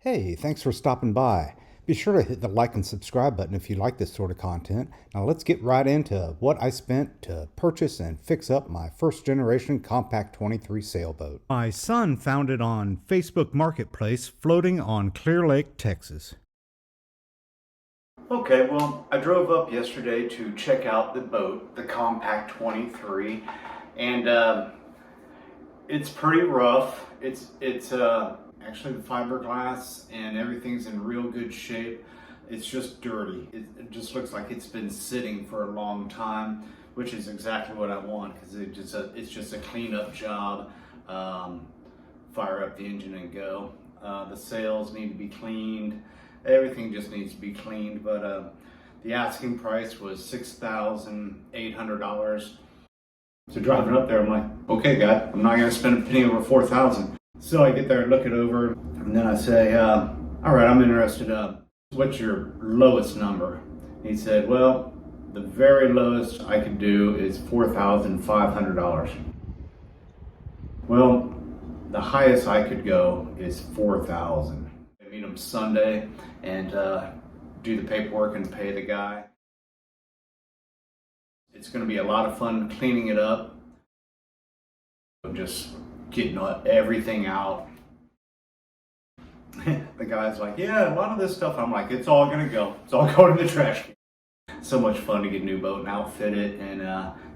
Hey, thanks for stopping by. Be sure to hit the like and subscribe button if you like this sort of content. Now let's get right into what I spent to purchase and fix up my first generation Compact 23 sailboat. My son found it on Facebook Marketplace floating on Clear Lake, Texas. Okay, well, I drove up yesterday to check out the boat, the Compact 23, and it's pretty rough. It's actually the fiberglass and everything's in real good shape. It's just dirty. It just looks like it's been sitting for a long time, which is exactly what I want because it's just a cleanup job. Fire up the engine and go. The sails need to be cleaned. Everything just needs to be cleaned, but the asking price was $6,800. So driving up there, I'm like, okay, God, I'm not gonna spend a penny over $4,000. So I get there and look it over, and then I say, all right, I'm interested. What's your lowest number? He said, well, the very lowest I could do is $4,500. Well, the highest I could go is $4,000. I meet him Sunday and do the paperwork and pay the guy. It's going to be a lot of fun cleaning it up. Just getting everything out. The guy's like, yeah, a lot of this stuff. I'm like, it's all going to go. It's all going in the trash can. So much fun to get a new boat and outfit it. And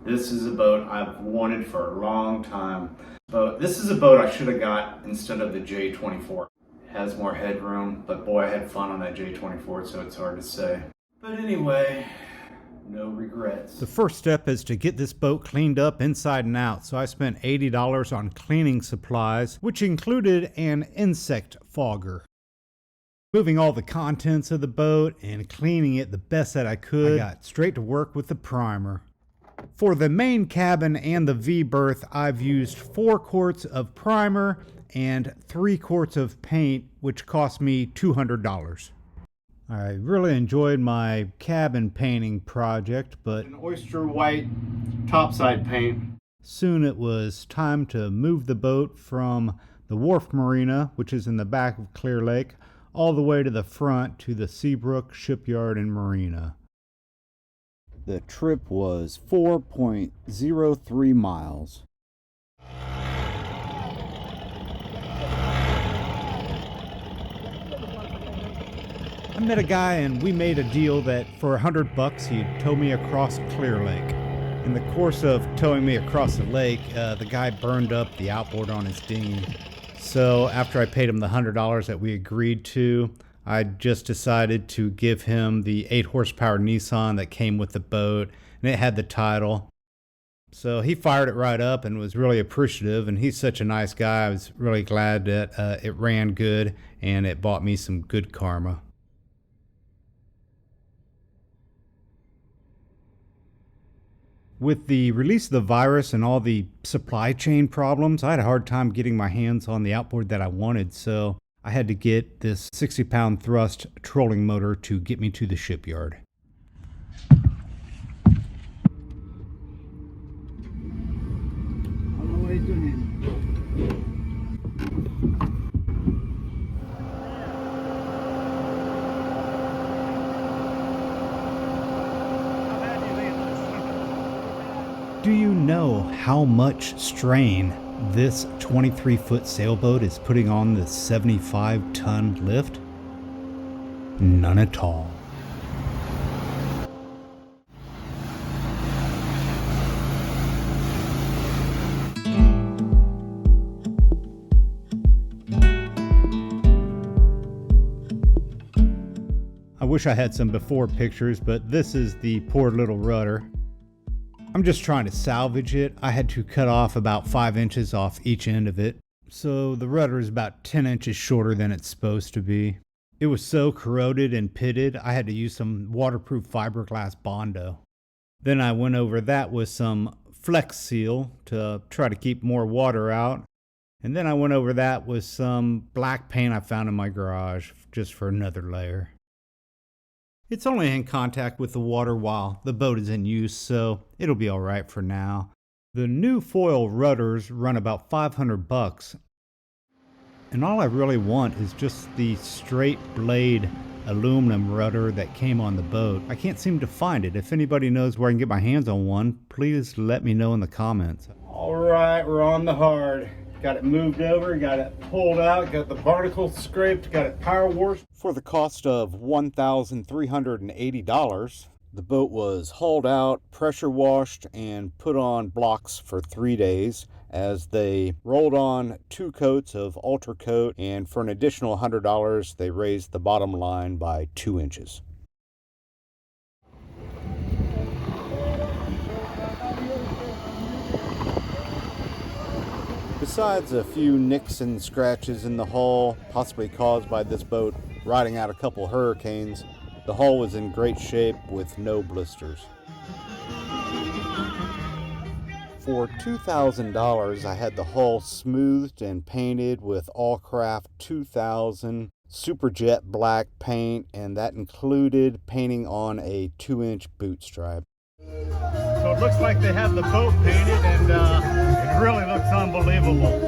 this is a boat I've wanted for a long time. But this is a boat I should have got instead of the J24. It has more headroom, but boy, I had fun on that J24, so it's hard to say. But anyway, no regrets. The first step is to get this boat cleaned up inside and out, so I spent $80 on cleaning supplies, which included an insect fogger. Moving all the contents of the boat and cleaning it the best that I could, I got straight to work with the primer. For the main cabin and the V-berth, I've used 4 quarts of primer and 3 quarts of paint, which cost me $200. I really enjoyed my cabin painting project, but an oyster white topside paint. Soon it was time to move the boat from the wharf marina, which is in the back of Clear Lake, all the way to the front to the Seabrook Shipyard and Marina. The trip was 4.03 miles. I met a guy and we made a deal that for $100 he'd tow me across Clear Lake. In the course of towing me across the lake, the guy burned up the outboard on his dinghy. So after I paid him the $100 that we agreed to, I just decided to give him the 8 horsepower Nissan that came with the boat, and it had the title. So he fired it right up and was really appreciative, and he's such a nice guy. I was really glad that it ran good and it bought me some good karma. With the release of the virus and all the supply chain problems, I had a hard time getting my hands on the outboard that I wanted, so I had to get this 60-pound thrust trolling motor to get me to the shipyard. Do you know how much strain this 23-foot sailboat is putting on the 75-ton lift? None at all. I wish I had some before pictures, but this is the poor little rudder. I'm just trying to salvage it. I had to cut off about 5 inches off each end of it. So the rudder is about 10 inches shorter than it's supposed to be. It was so corroded and pitted, I had to use some waterproof fiberglass Bondo. Then I went over that with some Flex Seal to try to keep more water out. And then I went over that with some black paint I found in my garage just for another layer. It's only in contact with the water while the boat is in use, so it'll be all right for now. The new foil rudders run about $500. And all I really want is just the straight blade aluminum rudder that came on the boat. I can't seem to find it. If anybody knows where I can get my hands on one, please let me know in the comments. All right, we're on the hard. Got it moved over, got it pulled out, got the barnacle scraped, got it power washed. For the cost of $1,380, the boat was hauled out, pressure washed, and put on blocks for 3 days as they rolled on 2 coats of Ultra Coat, and for an additional $100, they raised the bottom line by 2 inches. Besides a few nicks and scratches in the hull, possibly caused by this boat riding out a couple hurricanes, the hull was in great shape with no blisters. For $2,000, I had the hull smoothed and painted with Allcraft 2000 Superjet black paint, and that included painting on a 2-inch boot stripe. So it looks like they have the boat painted, and it really looks unbelievable.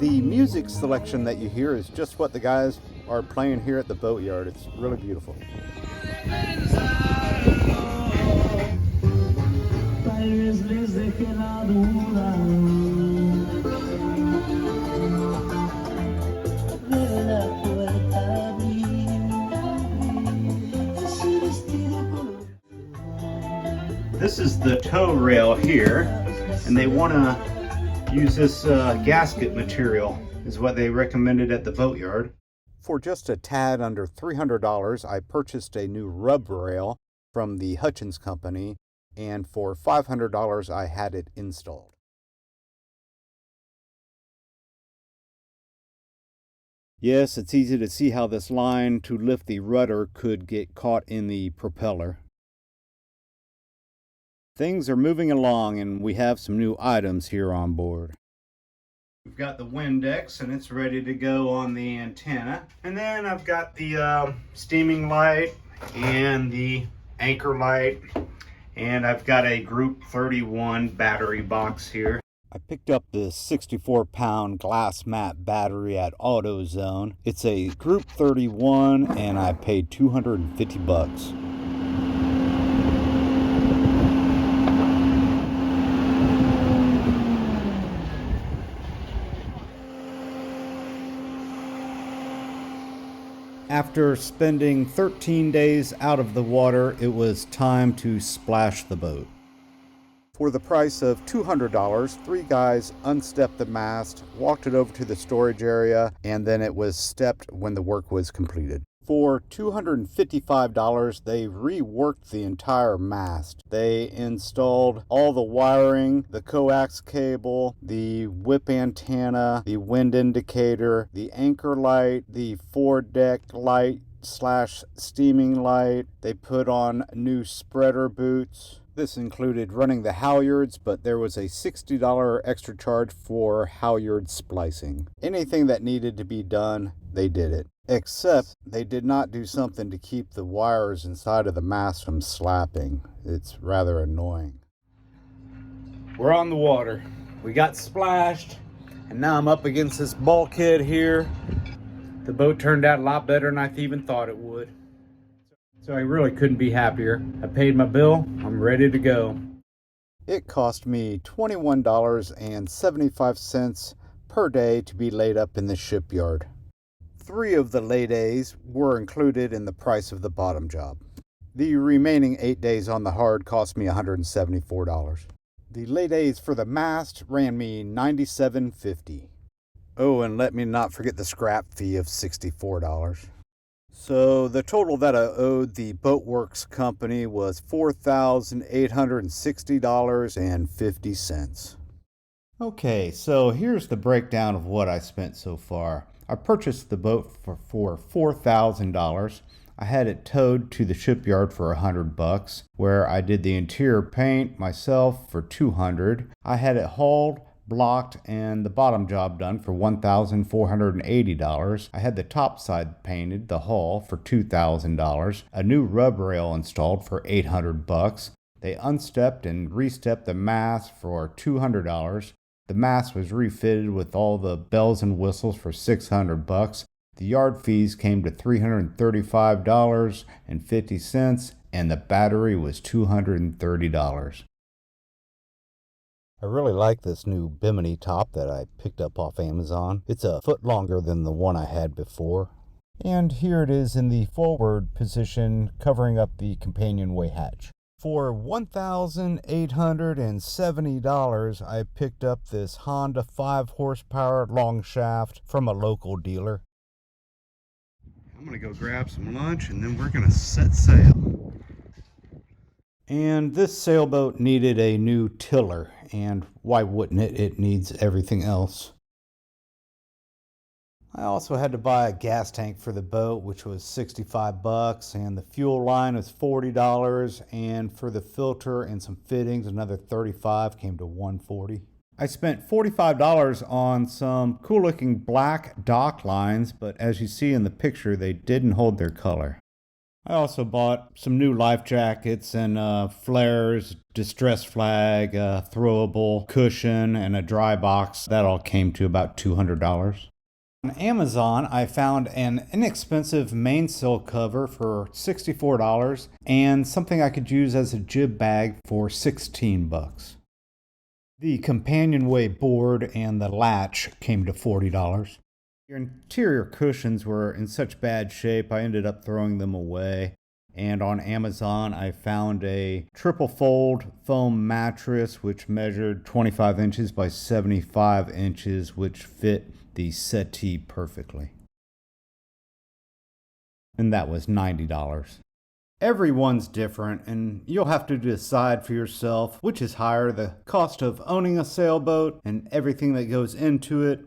The music selection that you hear is just what the guys are playing here at the boatyard. It's really beautiful. This is the tow rail here, and they want to use this gasket material, is what they recommended at the boatyard. For just a tad under $300, I purchased a new rub rail from the Hutchins Company, and for $500, I had it installed. Yes, it's easy to see how this line to lift the rudder could get caught in the propeller. Things are moving along, and we have some new items here on board. We've got the Windex, and it's ready to go on the antenna. And then I've got the steaming light and the anchor light. And I've got a Group 31 battery box here. I picked up the 64-pound glass mat battery at AutoZone. It's a Group 31, and I paid $250. After spending 13 days out of the water, it was time to splash the boat. For the price of $200, 3 guys unstepped the mast, walked it over to the storage area, and then it was stepped when the work was completed. For $255, they reworked the entire mast. They installed all the wiring, the coax cable, the whip antenna, the wind indicator, the anchor light, the foredeck light / steaming light. They put on new spreader boots. This included running the halyards, but there was a $60 extra charge for halyard splicing. Anything that needed to be done, they did it. Except they did not do something to keep the wires inside of the mast from slapping. It's rather annoying. We're on the water. We got splashed, and now I'm up against this bulkhead here. The boat turned out a lot better than I even thought it would. So I really couldn't be happier. I paid my bill. I'm ready to go. It cost me $21.75 per day to be laid up in the shipyard. 3 of the lay days were included in the price of the bottom job. The remaining 8 days on the hard cost me $174. The lay days for the mast ran me $97.50. Oh, and let me not forget the scrap fee of $64. So the total that I owed the Boatworks company was $4,860.50. Okay, so here's the breakdown of what I spent so far. I purchased the boat for $4,000. I had it towed to the shipyard for $100, where I did the interior paint myself for $200. I had it hauled, blocked, and the bottom job done for $1,480. I had the top side painted, the hull, for $2,000. A new rub rail installed for $800. They unstepped and restepped the mast for $200. The mast was refitted with all the bells and whistles for $600. The yard fees came to $335.50, and the battery was $230. I really like this new bimini top that I picked up off Amazon. It's a foot longer than the one I had before. And here it is in the forward position, covering up the companionway hatch. For $1,870, I picked up this Honda 5-horsepower long shaft from a local dealer. I'm gonna go grab some lunch and then we're gonna set sail. And this sailboat needed a new tiller, and why wouldn't it? It needs everything else. I also had to buy a gas tank for the boat, which was $65, and the fuel line was $40, and for the filter and some fittings, another $35, came to $140. I spent $45 on some cool looking black dock lines, but as you see in the picture, they didn't hold their color. I also bought some new life jackets and flares, distress flag, throwable cushion, and a dry box. That all came to about $200. On Amazon, I found an inexpensive mainsail cover for $64 and something I could use as a jib bag for $16. The companionway board and the latch came to $40. Your interior cushions were in such bad shape, I ended up throwing them away. And on Amazon, I found a triple fold foam mattress which measured 25 inches by 75 inches, which fit the settee perfectly. And that was $90. Everyone's different, and you'll have to decide for yourself which is higher, the cost of owning a sailboat and everything that goes into it,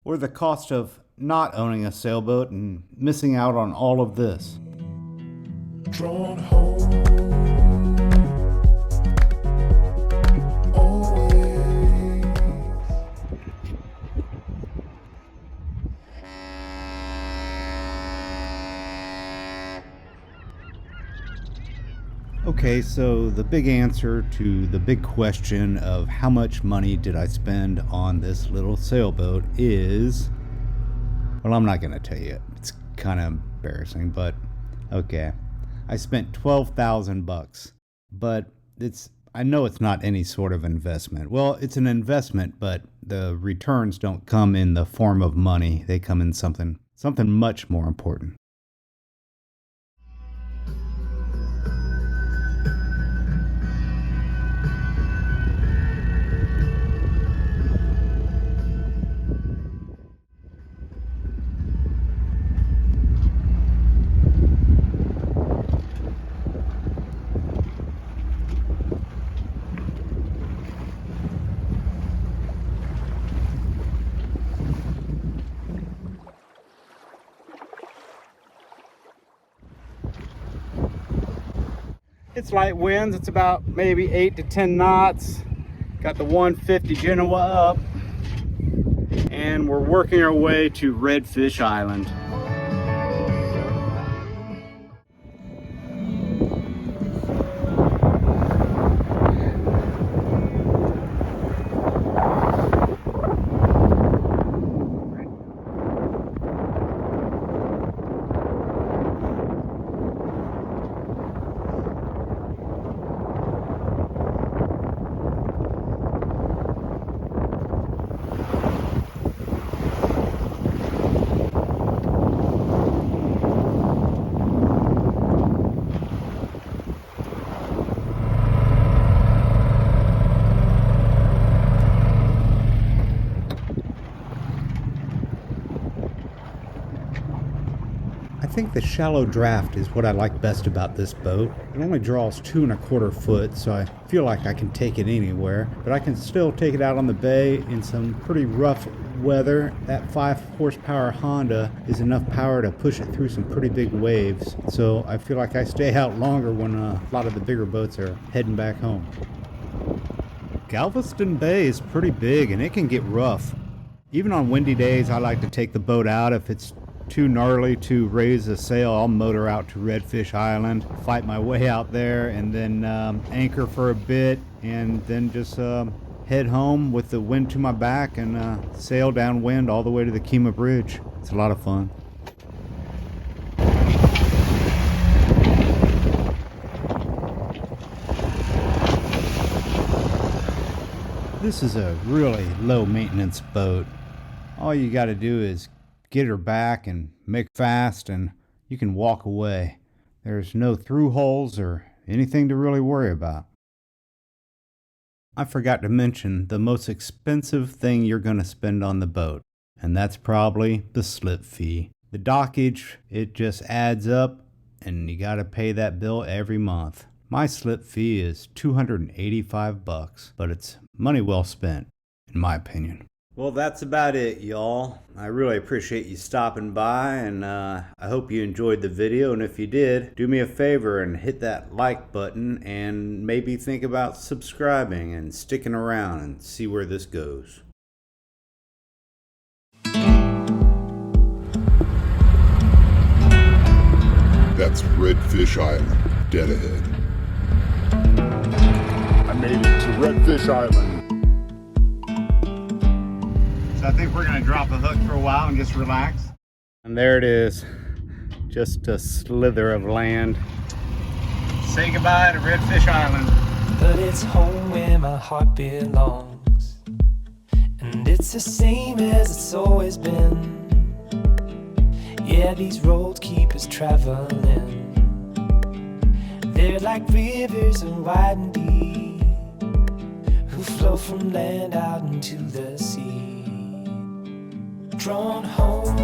or the cost of not owning a sailboat and missing out on all of this. Drawn home. Okay, so the big answer to the big question of how much money did I spend on this little sailboat is, well, I'm not going to tell you. It's kind of embarrassing, but okay. I spent $12,000, but I know it's not any sort of investment. Well, it's an investment, but the returns don't come in the form of money. They come in something much more important. It's light winds. It's about maybe 8 to 10 knots. Got the 150 Genoa up, and we're working our way to Redfish Island. I think the shallow draft is what I like best about this boat. It only draws 2 1/4 foot, so I feel like I can take it anywhere, but I can still take it out on the bay in some pretty rough weather. That 5-horsepower Honda is enough power to push it through some pretty big waves, so I feel like I stay out longer when a lot of the bigger boats are heading back home. Galveston Bay is pretty big and it can get rough. Even on windy days, I like to take the boat out if it's too gnarly to raise a sail, I'll motor out to Redfish Island, fight my way out there, and then anchor for a bit, and then just head home with the wind to my back and sail downwind all the way to the Kima Bridge. It's a lot of fun. This is a really low maintenance boat. All you got to do is get her back and make fast and you can walk away. There's no through holes or anything to really worry about. I forgot to mention the most expensive thing you're going to spend on the boat, and that's probably the slip fee. The dockage, it just adds up and you got to pay that bill every month. My slip fee is $285, but it's money well spent, in my opinion. Well, that's about it, y'all. I really appreciate you stopping by, and I hope you enjoyed the video. And if you did, do me a favor and hit that like button, and maybe think about subscribing and sticking around and see where this goes. That's Redfish Island, dead ahead. I made it to Redfish Island. So I think we're gonna drop a hook for a while and just relax. And there it is, just a slither of land. Say goodbye to Redfish Island. But it's home where my heart belongs, and it's the same as it's always been. Yeah, these roads keep us traveling. They're like rivers and wide and deep, who flow from land out into the sea. Drawn home